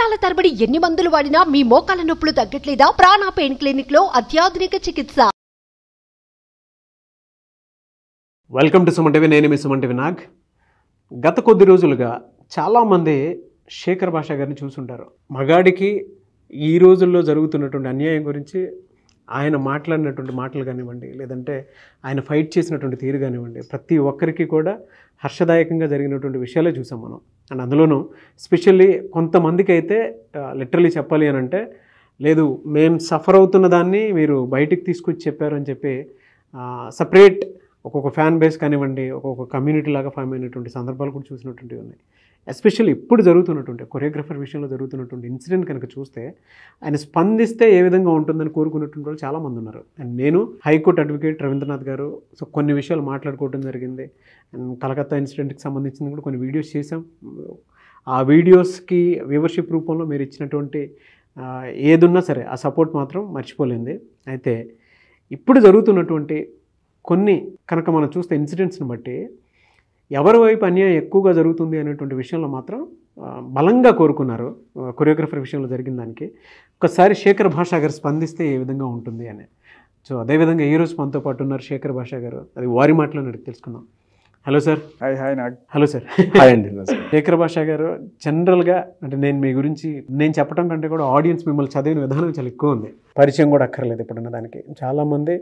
సంవత్సరాల తరబడి ఎన్ని మందులు వాడినా మీ మోకాల నొప్పులు తగ్గట్లేదా? ప్రాణ పెయిన్ క్లినిక్ లో అత్యాధునిక చికిత్స. Welcome to Suman TV. నేను మీ సుమన్ టీవీ నాగ్. గత కొద్ది రోజులుగా చాలామంది శేఖర్ భాషా గారిని చూసుంటారు. మగాడికి ఈ రోజుల్లో జరుగుతున్నటువంటి అన్యాయం గురించి ఆయన మాట్లాడినటువంటి మాటలు కానివ్వండి, లేదంటే ఆయన ఫైట్ చేసినటువంటి తీరు కానివ్వండి, ప్రతి ఒక్కరికి కూడా హర్షదాయకంగా జరిగినటువంటి విషయాలే చూసాం మనం. అండ్ అందులోనూ స్పెషల్లీ కొంతమందికి అయితే లిటరలీ చెప్పాలి అని అంటే, లేదు మేము సఫర్ అవుతున్న దాన్ని మీరు బయటికి తీసుకొచ్చి చెప్పారు అని చెప్పి సపరేట్ ఒక్కొక్క ఫ్యాన్ బేస్ కానివ్వండి, ఒక్కొక్క కమ్యూనిటీ లాగా ఫామ్ అయినటువంటి సందర్భాలు కూడా చూసినటువంటివి ఉన్నాయి. ఎస్పెషల్లీ ఇప్పుడు జరుగుతున్నటువంటి కొరియోగ్రఫర్ విషయంలో జరుగుతున్నటువంటి ఇన్సిడెంట్ కనుక చూస్తే ఆయన స్పందిస్తే ఏ విధంగా ఉంటుందని కోరుకున్నటువంటి వాళ్ళు చాలామంది ఉన్నారు. అండ్ నేను హైకోర్టు అడ్వకేట్ రవీంద్రనాథ్ గారు కొన్ని విషయాలు మాట్లాడుకోవడం జరిగింది. అండ్ కలకత్తా ఇన్సిడెంట్కి సంబంధించింది కూడా కొన్ని వీడియోస్ చేసాం. ఆ వీడియోస్కి వ్యూవర్షిప్ రూపంలో మీరు ఇచ్చినటువంటి ఏదున్నా సరే ఆ సపోర్ట్ మాత్రం మర్చిపోలేంది. అయితే ఇప్పుడు జరుగుతున్నటువంటి కొన్ని కనుక మనం చూస్తే ఇన్సిడెంట్స్ని బట్టి ఎవరి వైపు అన్యాయం ఎక్కువగా జరుగుతుంది అనేటువంటి విషయంలో మాత్రం బలంగా కోరుకున్నారు. కొరియోగ్రఫర్ విషయంలో జరిగిన దానికి ఒకసారి శేఖర్ భాషా గారు స్పందిస్తే ఏ విధంగా ఉంటుంది అని. సో అదేవిధంగా ఈరోజు మనతో పాటు ఉన్నారు శేఖర్ భాషా గారు. అది వారి మాటలో అడిగి తెలుసుకుందాం. Hello sir. Hi Nag. Hello sir. Hi అండి. శేఖర్ భాషా గారు జనరల్గా అంటే నేను మీ గురించి నేను చెప్పడం కంటే కూడా ఆడియన్స్ మిమ్మల్ని చదివిన విధానం చాలా ఎక్కువ ఉంది. పరిచయం కూడా అక్కర్లేదు ఇప్పుడున్న దానికి. చాలామంది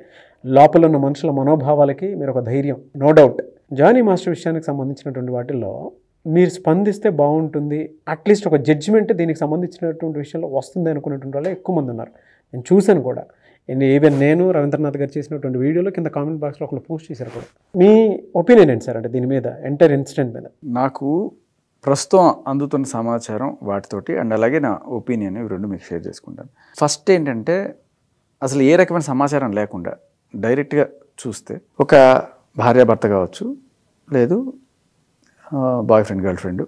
లోపల ఉన్న మనుషుల మనోభావాలకి మీరు ఒక ధైర్యం, నో డౌట్. జానీ మాస్టర్ విషయానికి సంబంధించినటువంటి వాటిల్లో మీరు స్పందిస్తే బాగుంటుంది, అట్లీస్ట్ ఒక జడ్జిమెంట్ దీనికి సంబంధించినటువంటి విషయంలో వస్తుంది అనుకున్నటువంటి వాళ్ళు ఎక్కువ మంది ఉన్నారు. నేను చూశాను కూడా. ఈవెన్ నేను రవీంద్రనాథ్ గారు చేసినటువంటి వీడియోలో కింద కామెంట్ బాక్స్లో ఒకళ్ళు పోస్ట్ చేశారు కూడా. మీ ఒపీనియన్ ఏంటి సార్ అంటే దీని మీద, ఎంటైర్ ఇన్సిడెంట్ మీద? నాకు ప్రస్తుతం అందుతున్న సమాచారం వాటితోటి అండ్ అలాగే నా ఒపీనియన్ ఇవి రెండు మీకు షేర్ చేసుకుంటాను. ఫస్ట్ ఏంటంటే, అసలు ఏ రకమైన సమాచారం లేకుండా డైరెక్ట్గా చూస్తే ఒక భార్యాభర్త కావచ్చు, లేదు బాయ్ ఫ్రెండ్ గర్ల్ ఫ్రెండ్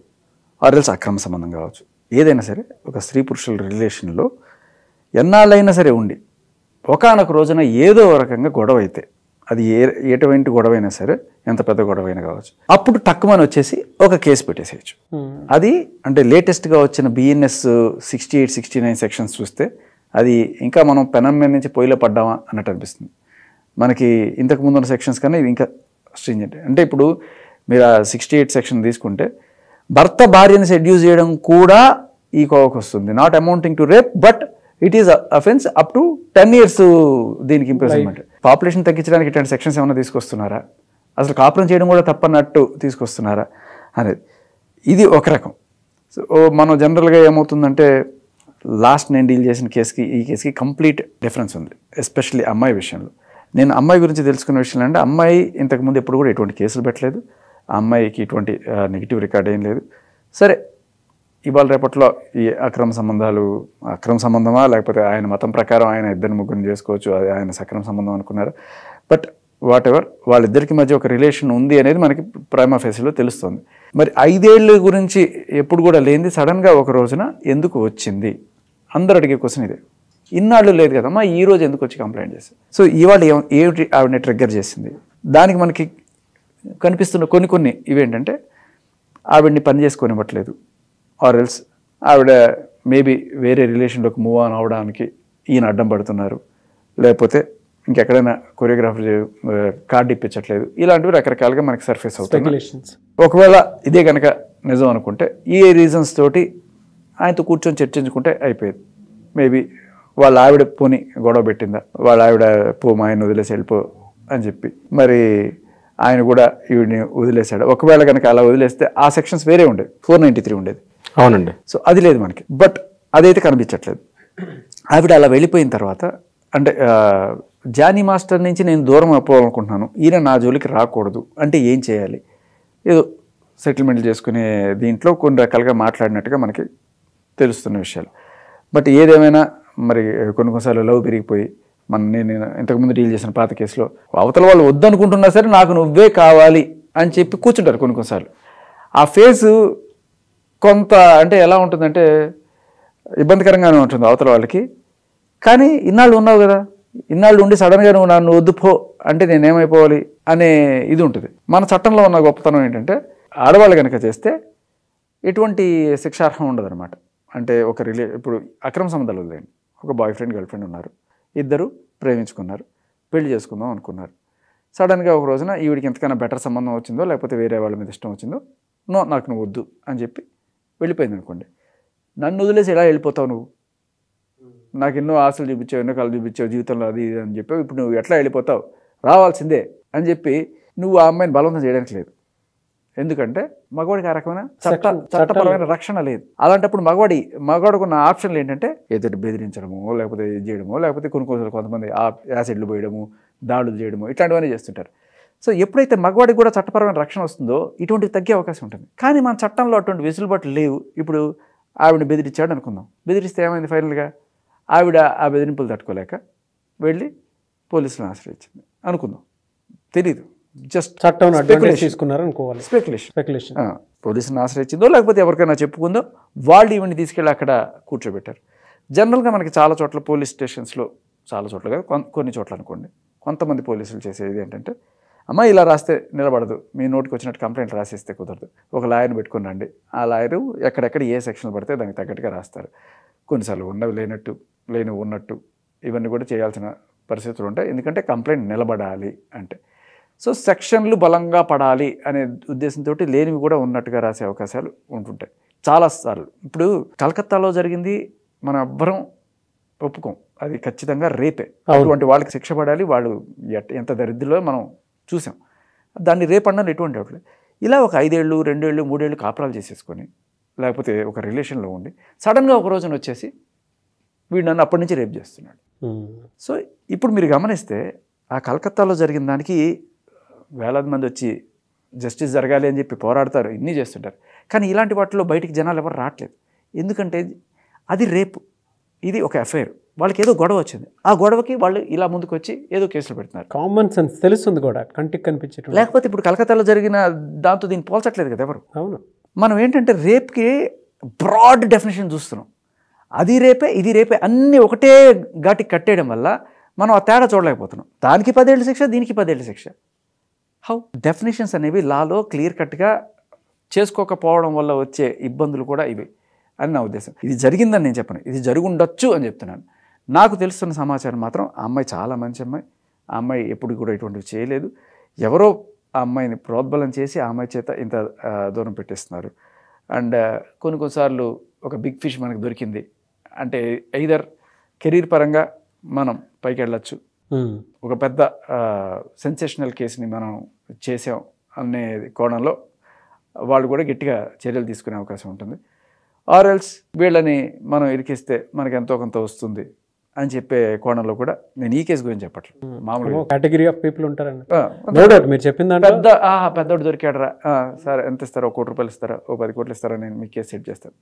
ఆర్ఎల్స్ అక్రమ సంబంధం కావచ్చు, ఏదైనా సరే ఒక స్త్రీ పురుషుల రిలేషన్లో ఎన్నాళ్ళైనా సరే ఉండి ఒకానొక రోజున ఏదో రకంగా గొడవ అయితే, అది ఎటువంటి గొడవ అయినా సరే, ఎంత పెద్ద గొడవ అయినా కావచ్చు, అప్పుడు టక్కుమని వచ్చేసి ఒక కేసు పెట్టేసేయచ్చు. అది అంటే లేటెస్ట్గా వచ్చిన BNS 68, 69 సెక్షన్స్ చూస్తే అది ఇంకా మనం పెనం మీద నుంచి పొయ్యిలో పడ్డామా అన్నట్టు అనిపిస్తుంది. మనకి ఇంతకుముందు ఉన్న సెక్షన్స్ కన్నా ఇది ఇంకా స్ట్రింజెంట్. అంటే ఇప్పుడు మీరు ఆ 68 సెక్షన్ తీసుకుంటే భర్త భార్యని సెడ్యూస్ చేయడం కూడా ఈ కోవకు వస్తుంది. Not amounting to rape, but it is offence up to 10 years దీనికి ఇంప్రిజన్మెంట్. పాపులేషన్ తగ్గించడానికి ఇట్లాంటి సెక్షన్స్ ఏమైనా తీసుకొస్తున్నారా? అసలు కాపురం చేయడం కూడా తప్పన్నట్టు తీసుకొస్తున్నారా అనేది ఇది ఒక రకం. సో మనం జనరల్గా ఏమవుతుందంటే, లాస్ట్ నేను డీల్ చేసిన కేసుకి ఈ కేసుకి కంప్లీట్ డిఫరెన్స్ ఉంది, ఎస్పెషల్లీ అమ్మాయి విషయంలో. నేను అమ్మాయి గురించి తెలుసుకున్న విషయం అంటే, అమ్మాయి ఇంతకుముందు ఎప్పుడు కూడా ఎటువంటి కేసులు పెట్టలేదు, ఆ అమ్మాయికి ఇటువంటి నెగిటివ్ రికార్డ్ ఏం లేదు. సరే, ఇవాళ రేపట్లో ఈ అక్రమ సంబంధమా లేకపోతే ఆయన మతం ప్రకారం ఆయన ఇద్దరు ముగ్గురిని చేసుకోవచ్చు, అది ఆయన సక్రమ సంబంధం అనుకున్నారు. బట్ వాట్ ఎవర్, వాళ్ళిద్దరికి మధ్య ఒక రిలేషన్ ఉంది అనేది మనకి ప్రైమా ఫేస్లో తెలుస్తుంది. మరి 5 ఏళ్ళ గురించి ఎప్పుడు కూడా లేనిది సడన్గా ఒక రోజున ఎందుకు వచ్చింది? అందరు అడిగే క్వశ్చన్ ఇదే. ఇన్నాళ్ళు లేదు కదమ్మా, ఈ రోజు ఎందుకు వచ్చి కంప్లైంట్ చేస్తుంది? సో ఇవాళ ఏమిటి ఆవిడని ట్రిగ్గర్ చేసింది? దానికి మనకి కనిపిస్తున్న కొన్ని ఇవేంటంటే, ఆవిడని పని చేసుకొనివ్వట్లేదు, ఆర్ఎల్స్ ఆవిడ మేబీ వేరే రిలేషన్లోకి మూవ్ ఆన్ అవడానికి ఈయన అడ్డం పడుతున్నారు, లేకపోతే ఇంకెక్కడైనా కొరియోగ్రాఫర్ కార్డు ఇప్పించట్లేదు, ఇలాంటివి రకరకాలుగా మనకి సర్ఫేస్ అవుతాయి. ఒకవేళ ఇదే కనుక నిజం అనుకుంటే ఈ రీజన్స్ తోటి ఆయనతో కూర్చొని చర్చించుకుంటే అయిపోయేది. మేబీ వాళ్ళ ఆవిడ పోని గొడవ పెట్టిందా, వాళ్ళ ఆవిడ మా ఆయన వదిలేసి వెళ్ళిపో అని చెప్పి మరి ఆయన కూడా ఈవిడిని వదిలేశాడు. ఒకవేళ కనుక అలా వదిలేస్తే ఆ సెక్షన్స్ వేరే ఉండేది, 493 ఉండేది. అవునండి. సో అది లేదు మనకి. బట్ అదైతే కనిపించట్లేదు. ఆవిడ అలా వెళ్ళిపోయిన తర్వాత అంటే జానీ మాస్టర్ నుంచి నేను దూరం అయిపోవాలనుకుంటున్నాను, ఈయన నా జోలికి రాకూడదు అంటే ఏం చేయాలి? ఏదో సెటిల్మెంట్లు చేసుకునే దీంట్లో కొన్ని రకాలుగా మాట్లాడినట్టుగా మనకి తెలుస్తున్న విషయాలు. బట్ ఏదేమైనా మరి కొన్నిసార్లు లవ్ పెరిగిపోయి నేను ఇంతకుముందు డీల్ చేసిన పాత కేసులో అవతల వాళ్ళు వద్దనుకుంటున్నా సరే నాకు నువ్వే కావాలి అని చెప్పి కూర్చుంటారు కొన్నిసార్లు. ఆ ఫేజ్ కొంత అంటే ఎలా ఉంటుందంటే ఇబ్బందికరంగానే ఉంటుంది అవతల వాళ్ళకి. కానీ ఇన్నాళ్ళు ఉన్నావు కదా, ఇన్నాళ్ళు ఉండి సడన్గా నువ్వు నన్ను వద్దుపో అంటే నేనేమైపోవాలి అనే ఇది ఉంటుంది. మన చట్టంలో ఉన్న గొప్పతనం ఏంటంటే, ఆడవాళ్ళు కనుక చేస్తే ఎటువంటి శిక్షార్హం ఉండదు అనమాట. అంటే ఒక ఇప్పుడు అక్రమ సంబంధాలు వదిలేండి, ఒక బాయ్ ఫ్రెండ్ గర్ల్ ఫ్రెండ్ ఉన్నారు, ఇద్దరు ప్రేమించుకున్నారు, పెళ్లి చేసుకుందాం అనుకున్నారు. సడన్గా ఒక రోజున ఈవిడికి ఎంతకైనా బెటర్ సంబంధం వచ్చిందో లేకపోతే వేరే వాళ్ళ మీద ఇష్టం వచ్చిందో, నాకు నువ్వు వద్దు అని చెప్పి వెళ్ళిపోయింది అనుకోండి. నన్ను వదిలేసి ఎలా వెళ్ళిపోతావు నువ్వు, నాకు ఎన్నో ఆశలు చూపించావు, ఎన్నో కళ్ళు చూపించావు జీవితంలో, అది ఇది అని చెప్పి ఇప్పుడు నువ్వు ఎట్లా వెళ్ళిపోతావు, రావాల్సిందే అని చెప్పి నువ్వు ఆ అమ్మాయిని బలవంతం చేయడానికి లేదు. ఎందుకంటే మగవాడికి ఆ రకమైన చట్టపరమైన రక్షణ లేదు. అలాంటప్పుడు మగవాడికి ఉన్న ఆప్షన్లు ఏంటంటే ఏదో బెదిరించడము, లేకపోతే ఇది చేయడము, లేకపోతే కొంతమంది యాసిడ్లు పోయడము, దాడులు చేయడము, ఇట్లాంటివన్నీ చేస్తుంటారు. సో ఎప్పుడైతే మగవాడికి కూడా చట్టపరమైన రక్షణ వస్తుందో ఇటువంటివి తగ్గే అవకాశం ఉంటుంది. కానీ మన చట్టంలో అటువంటి వెసులుబాట్లు లేవు. ఇప్పుడు ఆవిడని బెదిరించాడు అనుకుందాం, బెదిరిస్తే ఏమైంది, ఫైనల్గా ఆవిడ ఆ బెదిరింపులు తట్టుకోలేక వెళ్ళి పోలీసులను ఆశ్రయించింది అనుకుందాం, తెలీదు, జస్ట్ చట్టం తీసుకున్నారు అనుకోవాలి, స్పెక్యులేషన్. పోలీసులను ఆశ్రయించిందో లేకపోతే ఎవరికైనా చెప్పుకుందో వాళ్ళు ఈవెన్ని తీసుకెళ్ళి అక్కడ కూర్చోబెట్టారు. జనరల్గా మనకి చాలా చోట్ల పోలీస్ స్టేషన్స్లో, చాలా చోట్ల కాదు కొన్ని చోట్ల అనుకోండి, కొంతమంది పోలీసులు చేసేది ఏంటంటే, అమ్మ ఇలా రాస్తే నిలబడదు, మీ నోటికి వచ్చినట్టు కంప్లైంట్ రాసేస్తే కుదరదు, ఒక లాయర్ని పెట్టుకుని రండి, ఆ లాయరు ఎక్కడెక్కడ ఏ సెక్షన్లు పడితే దానికి తగ్గట్టుగా రాస్తారు. కొన్నిసార్లు ఉన్నవి లేనివి ఉన్నట్టు ఇవన్నీ కూడా చేయాల్సిన పరిస్థితులు ఉంటాయి, ఎందుకంటే కంప్లైంట్ నిలబడాలి అంటే. సో సెక్షన్లు బలంగా పడాలి అనే ఉద్దేశంతో లేనివి కూడా ఉన్నట్టుగా రాసే అవకాశాలు ఉంటుంటాయి చాలాసార్లు. ఇప్పుడు కలకత్తాలో జరిగింది మనం ఎవ్వరం ఒప్పుకోం, అది ఖచ్చితంగా రేపే. అటువంటి వాళ్ళకి శిక్ష పడాలి, వాళ్ళు ఎంత దరిద్రలో మనం చూసాం. దాన్ని రేపన్నాను ఎటువంటి అవ్వట్లేదు. ఇలా ఒక 5 ఏళ్ళు 2 ఏళ్ళు 3 ఏళ్ళు కాపురాలు చేసేసుకొని, లేకపోతే ఒక రిలేషన్లో ఉండి సడన్గా ఒక రోజున వచ్చేసి వీడు నన్ను అప్పటి నుంచి రేప్ చేస్తున్నాడు. సో ఇప్పుడు మీరు గమనిస్తే ఆ కలకత్తాలో జరిగిన దానికి వేలాది మంది వచ్చి జస్టిస్ జరగాలి అని చెప్పి పోరాడతారు, ఇన్ని చేస్తుంటారు. కానీ ఇలాంటి వాటిలో బయటికి జనాలు ఎవరు రావట్లేదు. ఎందుకంటే అది రేపు, ఇది ఒక ఎఫ్ఐఆర్, వాళ్ళకి ఏదో గొడవ వచ్చింది, ఆ గొడవకి వాళ్ళు ఇలా ముందుకు వచ్చి ఏదో కేసులు పెడుతున్నారు. కామన్ సెన్స్ తెలుస్తుంది కూడా, కంటికి కనిపించే. లేకపోతే ఇప్పుడు కలకత్తాలో జరిగిన దాంతో దీన్ని పోల్చట్లేదు కదా ఎవరు. అవును, మనం ఏంటంటే రేప్కి బ్రాడ్ డెఫినేషన్ చూస్తున్నాం. అది రేపే, ఇది రేపే, అన్నీ ఒకటే ఘాటికి కట్టేయడం వల్ల మనం ఆ తేడా చూడలేకపోతున్నాం. దానికి 10 ఏళ్ళ శిక్ష, దీనికి 10 ఏళ్ళ శిక్ష. హౌ డెఫినేషన్స్ అనేవి లాలో క్లియర్ కట్గా చేసుకోకపోవడం వల్ల వచ్చే ఇబ్బందులు కూడా ఇవి అని నా ఉద్దేశం. ఇది జరిగిందని నేను చెప్పను, ఇది జరుగుండొచ్చు అని చెప్తున్నాను. నాకు తెలుస్తున్న సమాచారం మాత్రం ఆ అమ్మాయి చాలా మంచి అమ్మాయి, ఆ అమ్మాయి ఎప్పుడు కూడా ఇటువంటివి చేయలేదు. ఎవరో ఆ అమ్మాయిని ప్రోద్బలం చేసి ఆ అమ్మాయి చేత ఇంత దూరం పెట్టేస్తున్నారు. అండ్ కొన్నిసార్లు ఒక బిగ్ ఫిష్ మనకు దొరికింది అంటే ఐదర్ కెరీర్ పరంగా మనం పైకి వెళ్ళచ్చు, ఒక పెద్ద సెన్సేషనల్ కేసుని మనం చేసాం అనే కోణంలో వాళ్ళు కూడా గట్టిగా చర్యలు తీసుకునే అవకాశం ఉంటుంది. ఆర్ ఎల్స్ వీళ్ళని మనం ఇరికిస్తే మనకి ఎంతో కొంత వస్తుంది అని చెప్పే కోణంలో కూడా నేను ఈ కేసు గురించి చెప్పట్లేదు. మామూలుగా కేటగిరీ ఆఫ్ పీపుల్ ఉంటారండి, మీరు చెప్పింది పెద్దోడు దొరికాడరా, సార్ ఎంత ఇస్తారో, 1 కోటి రూపాయలు ఇస్తారా, 10 కోట్లు ఇస్తారా, నేను మీ కేసు సెట్ చేస్తాను.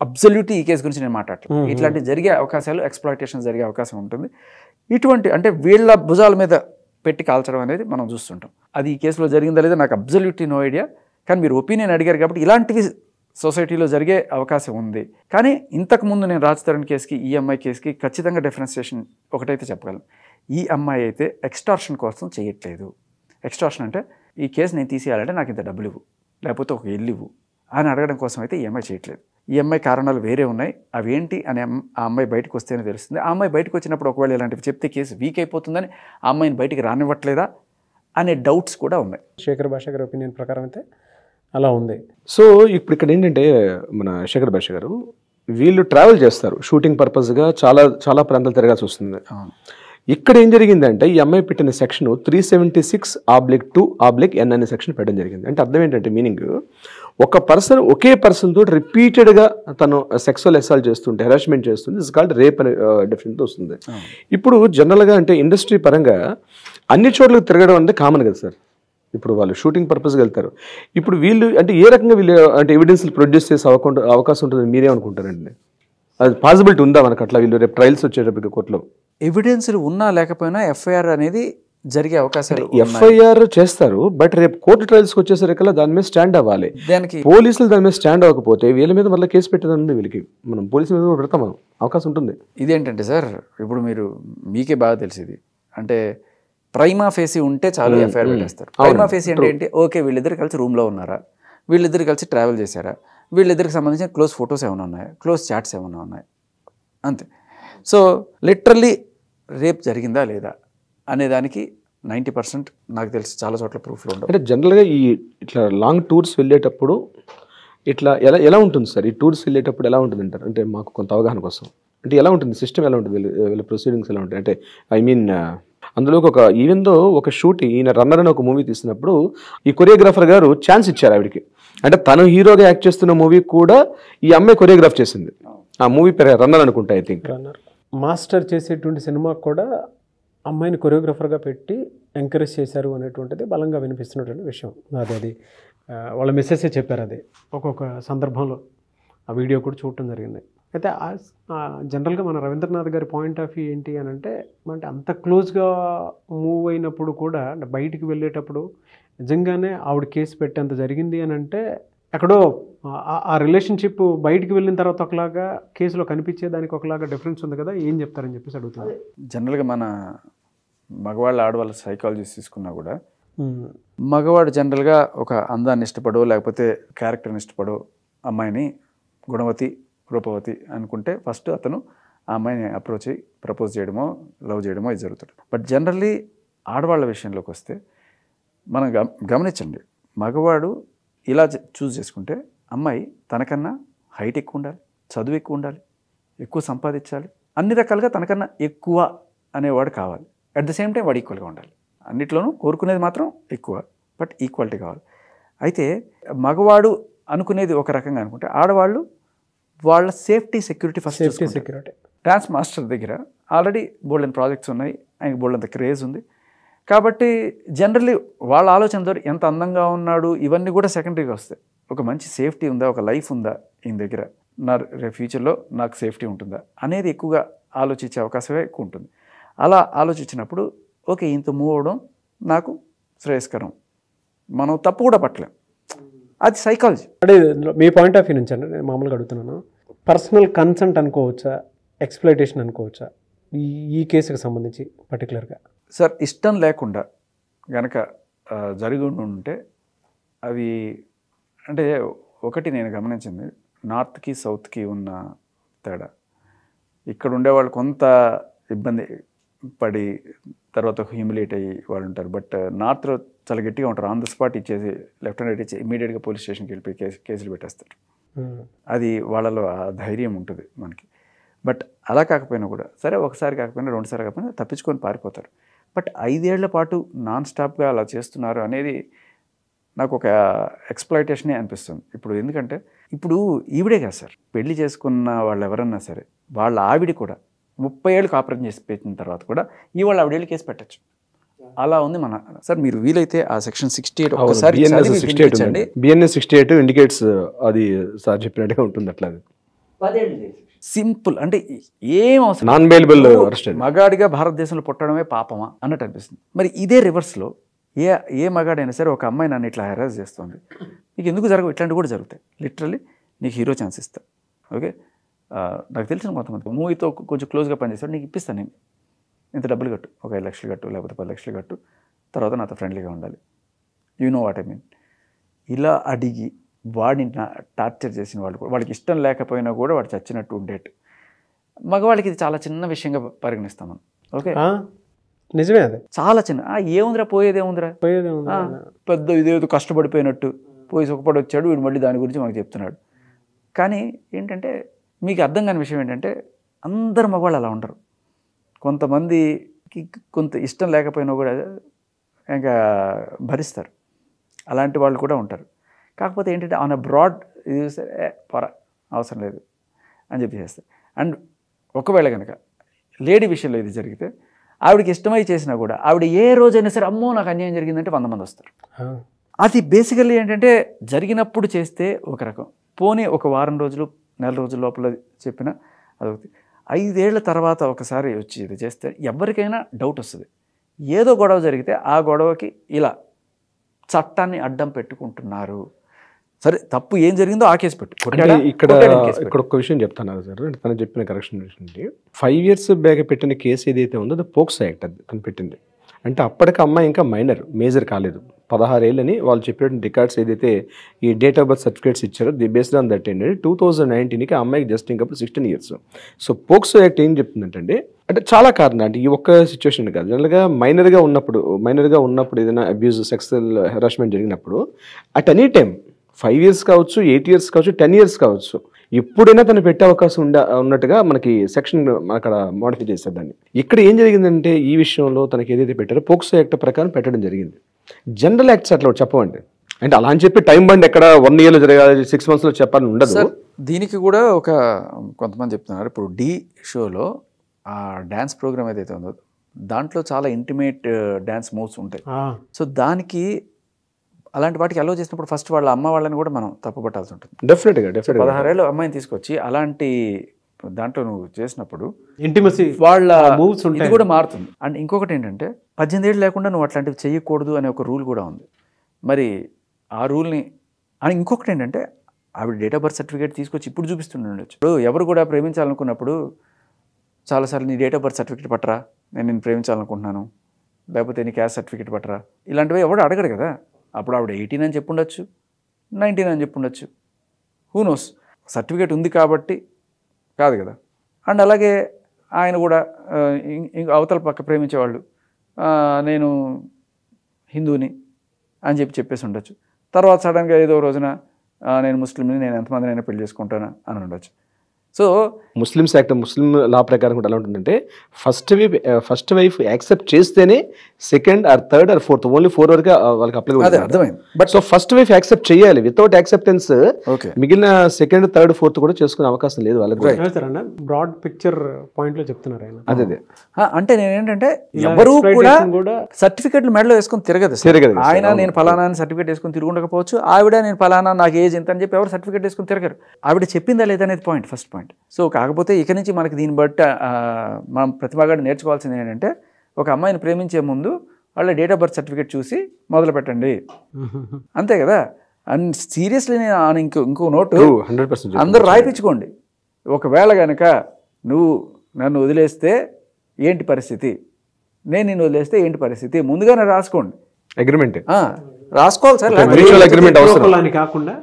అబ్సల్యూట్లీ ఈ కేసు గురించి నేను మాట్లాడలేదు. ఇట్లాంటివి జరిగే అవకాశాలు, ఎక్స్ప్లాయిటేషన్ జరిగే అవకాశం ఉంటుంది. ఇటువంటి అంటే వీళ్ళ భుజాల మీద పెట్టి కాల్చడం అనేది మనం చూస్తుంటాం. అది ఈ కేసులో జరిగిందా లేదా నాకు అబ్సల్యూట్లీ నో ఐడియా. కానీ మీరు ఒపీనియన్ అడిగారు కాబట్టి ఇలాంటివి సొసైటీలో జరిగే అవకాశం ఉంది. కానీ ఇంతకుముందు నేను రాజ్ తరుణ్ కేసుకి, ఈ అమ్మాయి కేసుకి ఖచ్చితంగా డిఫరెన్సియేషన్ ఒకటైతే చెప్పగలను. ఈ అమ్మాయి అయితే ఎక్స్టార్షన్ కోసం చేయట్లేదు. ఎక్స్టార్షన్ అంటే ఈ కేసు నేను తీసేయాలంటే నాకు ఇంత డబ్బులు ఇవ్వు, లేకపోతే ఒక ఇల్లు ఇవ్వు అని అడగడం కోసం అయితే ఈ అమ్మాయి చేయట్లేదు. ఈ అమ్మాయి కారణాలు వేరే ఉన్నాయి, అవి ఏంటి అని ఆ అమ్మాయి బయటకు వస్తేనే తెలుస్తుంది. ఆ అమ్మాయి బయటకు వచ్చినప్పుడు ఒకవేళ ఇలాంటివి చెప్తే కేసు వీక్ అయిపోతుందని ఆ అమ్మాయిని బయటికి రానివ్వట్లేదా అనే డౌట్స్ కూడా ఉన్నాయి. శేఖర్ భాష గారి ఒపీనియన్ ప్రకారం అయితే అలా ఉంది. సో ఇప్పుడు ఇక్కడ ఏంటంటే మన శేఖర్ భాష గారు వీళ్ళు ట్రావెల్ చేస్తారు షూటింగ్ పర్పస్గా, చాలా ప్రాంతాలు తిరగాల్సి వస్తుంది. ఇక్కడ ఏం జరిగిందంటే ఈ అమ్మాయి పెట్టిన సెక్షన్ 376/2/N అనే సెక్షన్ పెట్టడం జరిగింది. అంటే అర్థం ఏంటంటే మీనింగ్, ఒకే పర్సన్ తోటి రిపీటెడ్గా తను సెక్సువల్ అసాల్ట్ చేస్తుంటే, హెరాస్మెంట్ చేస్తుంది, ఇట్స్ కాల్డ్ రేప్ అనే డెఫినేషన్ వస్తుంది. ఇప్పుడు జనరల్గా అంటే ఇండస్ట్రీ పరంగా అన్ని చోట్లకు తిరగడం అంటే కామన్ కదా సార్. ఇప్పుడు వాళ్ళు షూటింగ్ పర్పస్గా వెళ్తారు. ఇప్పుడు వీళ్ళు అంటే ఏ రకంగా వీళ్ళు అంటే ఎవిడెన్స్లు ప్రొడ్యూస్ చేసే అవకాశం ఉంటుందని మీరేమనుకుంటారండి? అది పాసిబిలిటీ ఉందా మనకు అట్లా? వీళ్ళు రేపు ట్రయల్స్ వచ్చేటప్పటికి కోర్టులో ఎవిడెన్స్లు ఉన్నా లేకపోయినా ఎఫ్ఐఆర్ అనేది జరిగే అవకాశాలు, ఎఫ్ఐఆర్ చేస్తారు, బట్ రేపు కోర్టు ట్రయల్స్కి వచ్చేసరికల్లా దాని మీద స్టాండ్ అవ్వాలి. దానికి పోలీసులు దాని మీద స్టాండ్ అవ్వకపోతే వీళ్ళ మీద మళ్ళీ కేసు పెట్టేదాన్ని వీళ్ళకి మనం పోలీసుల మీద పెడతాం, మనం అవకాశం ఉంటుంది. ఇదేంటంటే సార్, ఇప్పుడు మీకే బాగా తెలిసింది అంటే ప్రైమా ఫేసీ ఉంటే చాలు ఎఫ్ఐఆర్ పెట్టేస్తారు. ప్రైమా ఫేసీ అంటే ఏంటి? ఓకే, వీళ్ళిద్దరు కలిసి రూమ్లో ఉన్నారా, వీళ్ళిద్దరు కలిసి ట్రావెల్ చేశారా, వీళ్ళిద్దరికి సంబంధించిన క్లోజ్ ఫొటోస్ ఏమైనా ఉన్నాయి, క్లోజ్ చాట్స్ ఏమైనా ఉన్నాయి, అంతే. సో లిటరల్లీ రేప్ జరిగిందా లేదా అనే దానికి 90% నాకు తెలిసి చాలా చోట్ల ప్రూఫ్లు ఉండవు. అంటే జనరల్గా ఈ ఇట్లా లాంగ్ టూర్స్ వెళ్ళేటప్పుడు ఇట్లా ఎలా ఉంటుంది సార్? ఈ టూర్స్ వెళ్ళేటప్పుడు ఎలా ఉంటుంది అంటారు? అంటే మాకు కొంత అవగాహన కోసం, అంటే ఎలా ఉంటుంది సిస్టమ్, ఎలా ఉంటుంది వీళ్ళ ప్రొసీడింగ్స్ ఎలా ఉంటాయి? అంటే ఐ మీన్ అందులో ఒక ఈవెన్ దో ఒక షూట్ ఈయన రన్నర్ అని ఒక మూవీ తీసినప్పుడు ఈ కొరియోగ్రాఫర్ గారు ఛాన్స్ ఇచ్చారు ఆవిడకి. అంటే తను హీరోగా యాక్ట్ చేస్తున్న మూవీ కూడా ఈ అమ్మాయి కొరియోగ్రాఫ్ చేసింది. ఆ మూవీ పేరు రన్నర్ అనుకుంటా, ఐ థింక్. మాస్టర్ చేసేటువంటి సినిమాకు కూడా అమ్మాయిని కొరియోగ్రాఫర్గా పెట్టి ఎంకరేజ్ చేశారు అనేటువంటిది బలంగా వినిపిస్తున్నటువంటి విషయం. అది వాళ్ళ మెసేజే చెప్పారు. అది ఒక్కొక్క సందర్భంలో ఆ వీడియో కూడా చూడటం జరిగింది. అయితే జనరల్గా మన రవీంద్రనాథ్ గారి పాయింట్ ఆఫ్ వ్యూ ఏంటి అని అంటే అంత క్లోజ్గా మూవ్ అయినప్పుడు కూడా బయటికి వెళ్ళేటప్పుడు నిజంగానే ఆవిడ కేసు పెట్టేంత జరిగింది అని అంటే ఎక్కడో ఆ రిలేషన్షిప్ బయటికి వెళ్ళిన తర్వాత ఒకలాగా కేసులో కనిపించేదానికి ఒకలాగా డిఫరెన్స్ ఉంది కదా, ఏం చెప్తారని చెప్పేసి అడుగుతున్నారు. జనరల్గా మన మగవాళ్ళ ఆడవాళ్ళ సైకాలజీ తీసుకున్నా కూడా మగవాడు జనరల్గా ఒక అందాన్ని ఇష్టపడో లేకపోతే క్యారెక్టర్ని ఇష్టపడో అమ్మాయిని గుణవతి రూపవతి అనుకుంటే ఫస్ట్ అతను ఆ అమ్మాయిని అప్రోచ్ అయ్యి ప్రపోజ్ చేయడమో లవ్ చేయడమో ఇది జరుగుతుంది. బట్ జనరల్లీ ఆడవాళ్ళ విషయంలోకి వస్తే మనం గమనించండి, మగవాడు ఇలా చూస్ చేసుకుంటే అమ్మాయి తనకన్నా హైట్ ఎక్కువ ఉండాలి, చదువు ఎక్కువ ఉండాలి, ఎక్కువ సంపాదించాలి, అన్ని రకాలుగా తనకన్నా ఎక్కువ అనేవాడు కావాలి. అట్ ద సేమ్ టైం వాడు ఈక్వల్గా ఉండాలి. అన్నిట్లోనూ కోరుకునేది మాత్రం ఎక్కువ, బట్ ఈక్వాలిటీ కావాలి. అయితే మగవాడు అనుకునేది ఒక రకంగా అనుకుంటే ఆడవాళ్ళు వాళ్ళ safety security first. Security dance master దగ్గర ఆల్రెడీ బోల్డెన్ ప్రాజెక్ట్స్ ఉన్నాయి, ఆయనకి బోల్డెంత క్రేజ్ ఉంది. కాబట్టి జనరల్లీ వాళ్ళ ఆలోచన ద్వారా ఎంత అందంగా ఉన్నాడు ఇవన్నీ కూడా సెకండరీగా వస్తాయి. ఒక మంచి సేఫ్టీ ఉందా, ఒక లైఫ్ ఉందా ఈయన దగ్గర, నా రేపు ఫ్యూచర్లో నాకు సేఫ్టీ ఉంటుందా అనేది ఎక్కువగా ఆలోచించే అవకాశమే ఎక్కువ ఉంటుంది. అలా ఆలోచించినప్పుడు ఓకే ఇంత మూవ్ అవడం నాకు శ్రేయస్కరం, మనం తప్పు కూడా పట్టలేం. అది సైకాలజీ. అంటే మీ పాయింట్ ఆఫ్ వ్యూ నుంచి అంటే నేను మామూలుగా అడుగుతున్నాను, పర్సనల్ కన్సెంట్ అనుకోవచ్చా, ఎక్స్‌ప్లాయిటేషన్ అనుకోవచ్చా ఈ కేసుకి సంబంధించి పర్టికులర్గా? సార్ ఇష్టం లేకుండా గనక జరిగి ఉంటే అవి అంటే ఒకటి నేను గమనించింది, నార్త్కి సౌత్కి ఉన్న తేడా. ఇక్కడ ఉండేవాళ్ళు కొంత ఇబ్బంది పడి తర్వాత హ్యూమిలేట్ అయ్యి వాళ్ళు ఉంటారు. బట్ నార్త్లో చాలా గట్టిగా ఉంటారు. ఆన్ ద స్పాట్ ఇచ్చేసి లెఫ్ట్ అండ్ రైట్ ఇచ్చి ఇమీడియట్గా పోలీస్ స్టేషన్కి వెళ్ళిపోయి కేసులు పెట్టేస్తారు. అది వాళ్ళలో ఆ ధైర్యం ఉంటుంది మనకి. బట్ అలా కాకపోయినా కూడా సరే ఒకసారి కాకపోయినా రెండుసారి కాకపోయినా తప్పించుకొని పారిపోతారు. బట్ 5 ఏళ్ల పాటు నాన్ స్టాప్గా అలా చేస్తున్నారు అనేది నాకు ఒక ఎక్స్‌ప్లాయిటేషనే అనిపిస్తుంది. ఇప్పుడు ఎందుకంటే ఇప్పుడు ఈవిడే కాదు సార్, పెళ్లి చేసుకున్న వాళ్ళు ఎవరన్నా సరే వాళ్ళ ఆవిడ కూడా 30 ఏళ్ళు కాపురం చేసి పెట్టిన తర్వాత కూడా ఇవాళ ఆవిడేళ్ళు కేసు పెట్టచ్చు. అలా ఉంది మన సార్. మీరు వీలైతే ఆ సెక్షన్ 68 ఒకసారి బిఎన్ఎస్ 68 ఇండికేట్స్ అది సార్ చెప్పినట్టుగా ఉంటుంది. అట్లా సింపుల్ అంటే ఏం అవసరం, నాన్ బెయిలబుల్ అరెస్ట్. మగాడిగా భారతదేశంలో పుట్టడమే పాపమా అన్నట్టు అనిపిస్తుంది. మరి ఇదే రివర్స్లో ఏ మగాడైనా సరే ఒక అమ్మాయి నన్ను ఇట్లా హెరాస్ చేస్తుంది, నీకు ఎందుకు జరగవు, ఇట్లాంటివి కూడా జరుగుతాయి. లిటరల్లీ నీకు హీరో ఛాన్స్ ఇస్తా, ఓకే నాకు తెలిసిన కొంతమంది మూవీతో కొంచెం క్లోజ్గా పనిచేస్తాడు, నీకు ఇప్పిస్తాను నేను, ఇంత డబ్బులు కట్టు, ఒక 5 లక్షలు కట్టు లేకపోతే 10 లక్షలు కట్టు, తర్వాత నాతో ఫ్రెండ్లీగా ఉండాలి, you know what I mean. ఇలా అడిగి వాడిని టార్చర్ చేసిన వాళ్ళు కూడా వాడికి ఇష్టం లేకపోయినా కూడా వాడు చచ్చినట్టు ఉండేట్టు. మగవాళ్ళకి ఇది చాలా చిన్న విషయంగా పరిగణిస్తాం మనం. ఓకే నిజమే, అది చాలా చిన్న, ఏముందిరా పోయేదేముందిరా, పెద్ద ఇదేదో కష్టపడిపోయినట్టు పోయి సుఖపడి వచ్చాడు వీడు మళ్ళీ దాని గురించి మనకు చెప్తున్నాడు. కానీ ఏంటంటే మీకు అర్థం కాని విషయం ఏంటంటే అందరు మగవాళ్ళు అలా ఉండరు. కొంతమందికి కొంత ఇష్టం లేకపోయినా కూడా ఇంకా భరిస్తారు, అలాంటి వాళ్ళు కూడా ఉంటారు. కాకపోతే ఏంటంటే ఆన్ అ బ్రాడ్ ఇది పొర అవసరం లేదు అని చెప్పి చేస్తారు. అండ్ ఒకవేళ కనుక లేడీ విషయంలో ఇది జరిగితే ఆవిడకి ఇష్టమై చేసినా కూడా ఆవిడ ఏ రోజైనా సరే అమ్మో నాకు అన్యాయం జరిగిందంటే 100 మంది వస్తారు. అది బేసికల్లీ ఏంటంటే జరిగినప్పుడు చేస్తే ఒక రకం, పోనీ ఒక వారం రోజులు నెల రోజుల లోపల చెప్పిన అదొకటి. 5 ఏళ్ల తర్వాత ఒకసారి వచ్చి ఇది చేస్తే ఎవరికైనా డౌట్ వస్తుంది. ఏదో గొడవ జరిగితే ఆ గొడవకి ఇలా చట్టాన్ని అడ్డం పెట్టుకుంటున్నారు. సరే తప్పు ఏం జరిగిందో ఆ కేసు పెట్టు. ఇక్కడ ఒక విషయం చెప్తాను సార్, తను చెప్పిన కరెక్షన్ ఏంటి, 5 years బ్యాక్ పెట్టిన కేసు ఏదైతే ఉందో అది పోక్సో యాక్ట్, అది తను పెట్టింది. అంటే అప్పటికి అమ్మాయి ఇంకా మైనర్, మేజర్ కాలేదు, 16 ఏళ్ళని వాళ్ళు చెప్పినటువంటి రికార్డ్స్ ఏదైతే ఈ డేట్ ఆఫ్ బర్త్ సర్టిఫికేట్స్ ఇచ్చారో ది బేస్డ్ ఆన్ దట్ ఏంటంటే 2019కి ఆ అమ్మాయికి జస్ట్ ఇంకప్పుడు 16 ఇయర్స్. సో పోక్సో యాక్ట్ ఏం చెప్తుందంటే అంటే చాలా కారణం అంటే ఈ ఒక్క సిచ్యువేషన్ కాదు, జనరల్గా మైనర్గా ఉన్నప్పుడు ఏదైనా అబ్యూజ్ సెక్సువల్ హెరాస్మెంట్ జరిగినప్పుడు అట్ ఎనీ టైం 5 years కావచ్చు, 8 years కావచ్చు, 10 years కావచ్చు, ఎప్పుడైనా తను పెట్టే అవకాశం ఉన్నట్టుగా మనకి సెక్షన్ అక్కడ మోడిఫై చేశారు దాన్ని. ఇక్కడ ఏం జరిగిందంటే ఈ విషయంలో తనకి ఏదైతే పెట్టారో పోక్సో యాక్ట్ ప్రకారం పెట్టడం జరిగింది. జనరల్ యాక్ట్స్ అట్లా చెప్పవండి, అంటే అలా అని చెప్పి టైం బండ్ ఎక్కడ 1 yearలో జరగాలి 6 monthsలో చెప్పాలని ఉండదు. దీనికి కూడా ఒక కొంతమంది చెప్తున్నారు, ఇప్పుడు డి షోలో ఆ డ్యాన్స్ ప్రోగ్రామ్ ఏదైతే ఉందో దాంట్లో చాలా ఇంటిమేట్ డ్యాన్స్ మూవ్స్ ఉంటాయి. సో దానికి అలాంటి వాటికి అలో చేసినప్పుడు ఫస్ట్ వాళ్ళ అమ్మ వాళ్ళని కూడా మనం తప్పుపట్టాల్సి ఉంటుంది. డెఫినెట్గా 16 ఏళ్ళ అమ్మాయిని తీసుకొచ్చి అలాంటి దాంట్లో నువ్వు చేసినప్పుడు ఇంటిమసీ వాళ్ళ మూవ్స్ ఇది కూడా మారుతుంది. అండ్ ఇంకొకటి ఏంటంటే 18 ఏళ్ళు లేకుండా నువ్వు అట్లాంటివి చేయకూడదు అనే ఒక రూల్ కూడా ఉంది. మరి ఆ రూల్ని అని ఇంకొకటి ఏంటంటే ఆవిడ డేట్ ఆఫ్ బర్త్ సర్టిఫికేట్ తీసుకొచ్చి ఇప్పుడు చూపిస్తుండొచ్చు. ఇప్పుడు ఎవరు కూడా ప్రేమించాలనుకున్నప్పుడు చాలాసార్లు నీ డేట్ ఆఫ్ బర్త్ సర్టిఫికేట్ పట్టరా, నేను ప్రేమించాలనుకుంటున్నాను, లేకపోతే నీ క్యాస్ట్ సర్టిఫికేట్ పట్టరా, ఇలాంటివి ఎవడు అడగడు కదా. అప్పుడు ఆవిడ 18 అని చెప్పుండొచ్చు, 19 అని చెప్పుండొచ్చు, హూ నోస్. సర్టిఫికేట్ ఉంది కాబట్టి కాదు కదా. అండ్ అలాగే ఆయన కూడా అవతల పక్క ప్రేమించేవాళ్ళు నేను హిందూని అని చెప్పేసి ఉండొచ్చు. తర్వాత సడన్గా ఏదో రోజున నేను ముస్లింని, నేను ఎంతమందినైనా పెళ్లి చేసుకుంటాను అని ఉండొచ్చు. సో ముస్లిమ్స్ యాక్ట్, ముస్లిం లా ప్రకారం కూడా ఎలా ఉంటుందంటే ఫస్ట్ వైఫ్ యాక్సెప్ట్ చేస్తేనే second or third or fourth, only 4 వరకు వాళ్ళకి అప్లై అవుతుంది. అర్థమైంది. But so first wife accept చేయాలి, వితౌట్ యాక్సెప్టెన్స్ ఓకే మిగిలిన సెకండ్ థర్డ్ ఫోర్త్ కూడా చేసుకునే అవకాశం లేదు వాళ్ళకి. బ్రాడ్ పిక్చర్ పాయింట్ లో చెప్తున్నారు ఆయన. అదే అంటే నేనేంటంటే ఎవరు కూడా సర్టిఫికెట్లు మెడలో వేసుకొని తిరగదు. ఆయన నేను ఫలానా సర్టిఫికేట్ వేసుకొని తిరుగుండకపోవచ్చు, ఆవిడ నేను ఫలానా నాకు ఏజ్ ఎంత అని చెప్పి ఎవరు సర్టిఫికేట్ వేసుకొని తిరగరు. ఆవిడ చెప్పిందా లేదనేది పాయింట్, ఫస్ట్ పాయింట్. సో కాకపోతే ఇక నుంచి మనకి దీన్ని బట్టి మనం ప్రతిభగా నేర్చుకోవాల్సింది ఏంటంటే ఒక అమ్మాయిని ప్రేమించే ముందు వాళ్ళ డేట్ ఆఫ్ బర్త్ సర్టిఫికేట్ చూసి మొదలు పెట్టండి, అంతే కదా. అండ్ సీరియస్లీ నేను ఇంకో నోటు 100% అందరూ రాయిపించుకోండి. ఒకవేళ కనుక నువ్వు నన్ను వదిలేస్తే ఏంటి పరిస్థితి, నేను నిన్ను వదిలేస్తే ఏంటి పరిస్థితి, ముందుగానే రాసుకోండి. అగ్రిమెంట్ రాసుకోవాలి సార్, మ్యూచువల్ అగ్రిమెంట్ అవసరం కాకుండా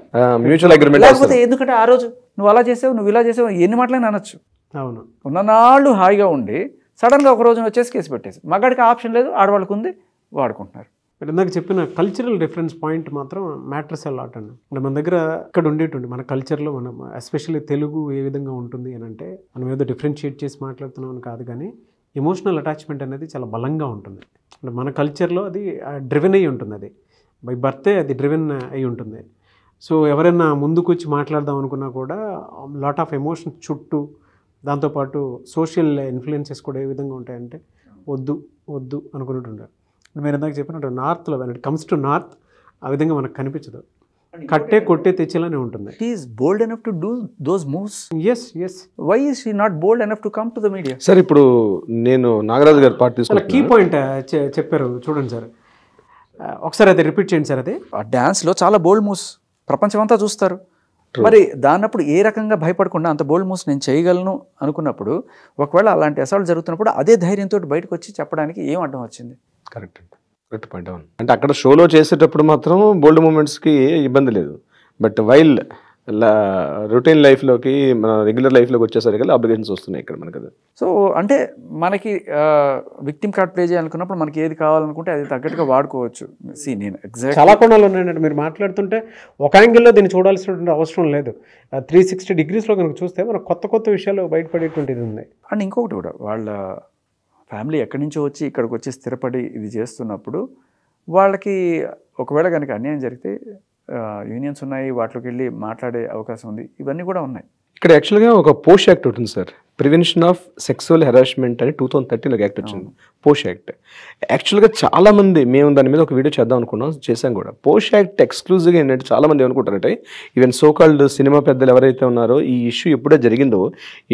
మ్యూచువల్ అగ్రిమెంట్. లేకపోతే ఎందుకంటే ఆ రోజు నువ్వు అలా చేసావు, నువ్వు ఇలా చేసావు, ఎన్ని మాటలైనా అనొచ్చు. అవును, ఉన్ననాళ్ళు హాయిగా ఉండి సడన్గా ఒక రోజున వచ్చేసి కేసు పెట్టేసి, మగాడికి ఆప్షన్ లేదు, ఆడవాళ్ళకు ఉంది, వాడుకుంటున్నారు. మీరు ఇందాక చెప్పిన కల్చరల్ డిఫరెన్స్ పాయింట్ మాత్రం మ్యాటర్స్ అలాట్ అండి. అంటే మన దగ్గర ఇక్కడ ఉండేటువంటి మన కల్చర్లో మనం ఎస్పెషల్లీ తెలుగు ఏ విధంగా ఉంటుంది అని అంటే మనం ఏదో డిఫరెన్షియేట్ చేసి మాట్లాడుతున్నాం అని కాదు, కానీ ఎమోషనల్ అటాచ్మెంట్ అనేది చాలా బలంగా ఉంటుంది. అంటే మన కల్చర్లో అది డ్రివెన్ అయ్యి ఉంటుంది, అది బై బర్తే అది డ్రివెన్ అయి ఉంటుంది. సో ఎవరైనా ముందుకు వచ్చి మాట్లాడదాం అనుకున్నా కూడా లాట్ ఆఫ్ ఎమోషన్స్ చుట్టూ, దాంతోపాటు సోషల్ ఇన్ఫ్లుయెన్సెస్ కూడా ఏ విధంగా ఉంటాయంటే వద్దు వద్దు అనుకున్నట్టుంటారు. మీరు ఇందాక చెప్పినట్టు నార్త్లో when it comes to north ఆ విధంగా మనకు కనిపించదు, కట్టే కొట్టే తెచ్చేలానే ఉంటుంది. He is bold enough to do those moves. Yes. Why is he not bold enough to come to the media? Sir ఇప్పుడు నేను నాగరాజు గారి పార్ట్ తీసుకున్నా, కీ పాయింట్ చెప్పారు చూడండి సార్, ఒకసారి అది రిపీట్ చేయండి సార్. అది ఆ డ్యాన్స్లో చాలా బోల్డ్ మూవ్స్ ప్రపంచమంతా చూస్తారు. మరి దాన్నప్పుడు ఏ రకంగా భయపడకుండా అంత బోల్డ్ మూవ్స్ నేను చేయగలను అనుకున్నప్పుడు, ఒకవేళ అలాంటి అసాల్ట్ జరుగుతున్నప్పుడు అదే ధైర్యంతో బయటకు వచ్చి చెప్పడానికి ఏం అడ్డం వచ్చింది? Correct point. అవును, అంటే అక్కడ షోలో చేసేటప్పుడు మాత్రం బోల్డ్ మూమెంట్స్కి ఇబ్బంది లేదు, బట్ వైల్ రొటీన్ లైఫ్లోకి మన రెగ్యులర్ లైఫ్లోకి వచ్చేసరికి అబ్లిగేషన్స్ వస్తున్నాయి ఇక్కడ మనకి. సో అంటే మనకి విక్టిమ్ కార్డ్ ప్లే చేయాలనుకున్నప్పుడు మనకి ఏది కావాలనుకుంటే అది తగ్గట్టుగా వాడుకోవచ్చు. నేను ఎగ్జాక్ట్ చాలా కోణాలు ఉన్నాయండి. మీరు మాట్లాడుతుంటే ఒక యాంగిల్లో దీన్ని చూడాల్సినటువంటి అవసరం లేదు, 360 degreesలో కనుక చూస్తే మనకు కొత్త విషయాలు బయటపడేటువంటిది ఉంది. అండ్ ఇంకొకటి కూడా, వాళ్ళ ఫ్యామిలీ ఎక్కడి నుంచో వచ్చి ఇక్కడికి వచ్చి స్థిరపడి ఇది చేస్తున్నప్పుడు వాళ్ళకి ఒకవేళ కనుక అన్యాయం జరిగితే యూనియన్స్ ఉన్నాయి, వాటిలోకి వెళ్ళి మాట్లాడే అవకాశం ఉంది, ఇవన్నీ కూడా ఉన్నాయి. ఇక్కడ యాక్చువల్గా ఒక పోష్ యాక్ట్ ఉంటుంది sir, prevention of sexual harassment అని 2013లో యాక్ట్ వచ్చింది, పోష్ యాక్ట్. యాక్చువల్గా చాలామంది మేము దాని మీద ఒక వీడియో చేద్దాం అనుకున్నాం, చేశాం కూడా. పోష్ యాక్ట్ ఎక్స్క్లూజివ్గా ఏంటంటే చాలామంది ఏమనుకుంటారంటే ఈవెన్ సోకాల్డ్ సినిమా పెద్దలు ఎవరైతే ఉన్నారో ఈ ఇష్యూ ఎప్పుడే జరిగిందో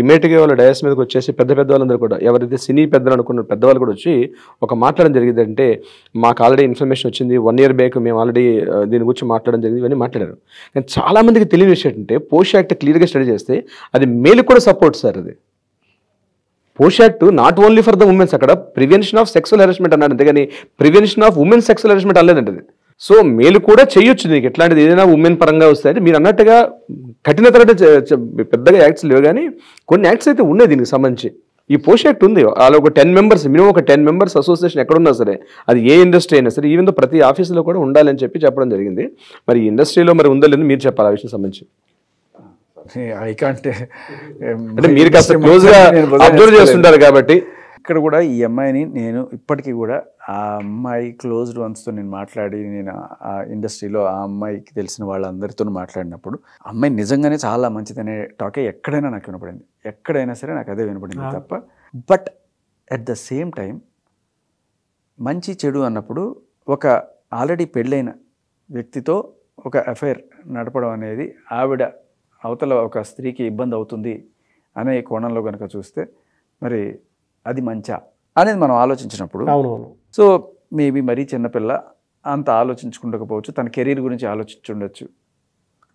ఇమీడియట్గా వాళ్ళ డయాస్ మీదకి వచ్చేసి పెద్ద వాళ్ళందరూ కూడా, ఎవరైతే సినీ పెద్దలు అనుకున్న పెద్దవాళ్ళు కూడా వచ్చి ఒక మాట్లాడడం జరిగింది. అంటే మాకు ఆల్రెడీ ఇన్ఫర్మేషన్ వచ్చింది, 1 year బ్యాక్ మేము ఆల్రెడీ దీని గురించి మాట్లాడడం జరిగింది, ఇవన్నీ మాట్లాడారు. కానీ చాలామందికి తెలియని విషయం ఏంటంటే పోష్ యాక్ట్ క్లియర్గా స్టడీ చేస్తే అది మేలు కూడా సపోర్ట్ సార్. అది POSH act not only for the womens, అక్కడ ప్రివెన్షన్ ఆఫ్ సెక్సువల్ హెరాస్మెంట్ అన్నాడు, అంతేగాని prevention of women sexual harassment అనలేదండి. అది సో మేలు కూడా చేయొచ్చు నీకు ఎట్లాంటిది ఏదైనా ఉమెన్ పరంగా వస్తాయంటే మీరు అన్నట్టుగా కఠినతర పెద్దగా యాక్ట్స్ లేవు, కానీ కొన్ని యాక్ట్స్ అయితే ఉన్నాయి దీనికి సంబంధించి. ఈ పోష్ యాక్ట్ ఉంది, అలా ఒక 10 మెంబర్స్ మినిమం ఒక 10 మెంబర్స్ అసోసియేషన్ ఎక్కడున్నా సరే, అది ఏ ఇండస్ట్రీ అయినా సరే, ఈవెన్ ప్రతి ఆఫీసులో కూడా ఉండాలని చెప్పడం జరిగింది. మరి ఈ ఇండస్ట్రీలో మరి ఉందో లేదో మీరు చెప్పాలి ఆ విషయం సంబంధించి. ఐ కాంట్ అంటే మీరు కాస్త క్లోజ్గా అబ్జర్వ్ చేస్తుంటారు కాబట్టి. ఇక్కడ కూడా ఈ అమ్మాయిని నేను ఇప్పటికీ కూడా ఆ అమ్మాయి క్లోజ్డ్ వన్స్తో నేను మాట్లాడి, నేను ఆ ఇండస్ట్రీలో ఆ అమ్మాయికి తెలిసిన వాళ్ళందరితో మాట్లాడినప్పుడు అమ్మాయి నిజంగానే చాలా మంచిదనే టాకే ఎక్కడైనా నాకు వినపడింది, ఎక్కడైనా సరే నాకు అదే వినపడింది తప్ప. But at the same time మంచి చెడు అన్నప్పుడు ఒక ఆల్రెడీ పెళ్ళైన వ్యక్తితో ఒక అఫైర్ నడపడం అనేది ఆవిడ అవతల ఒక స్త్రీకి ఇబ్బంది అవుతుంది అనే కోణంలో కనుక చూస్తే మరి అది మంచా అనేది మనం ఆలోచించినప్పుడు, సో మేబీ మరీ చిన్నపిల్ల అంత ఆలోచించుకుండకపోవచ్చు, తన కెరీర్ గురించి ఆలోచించుండొచ్చు.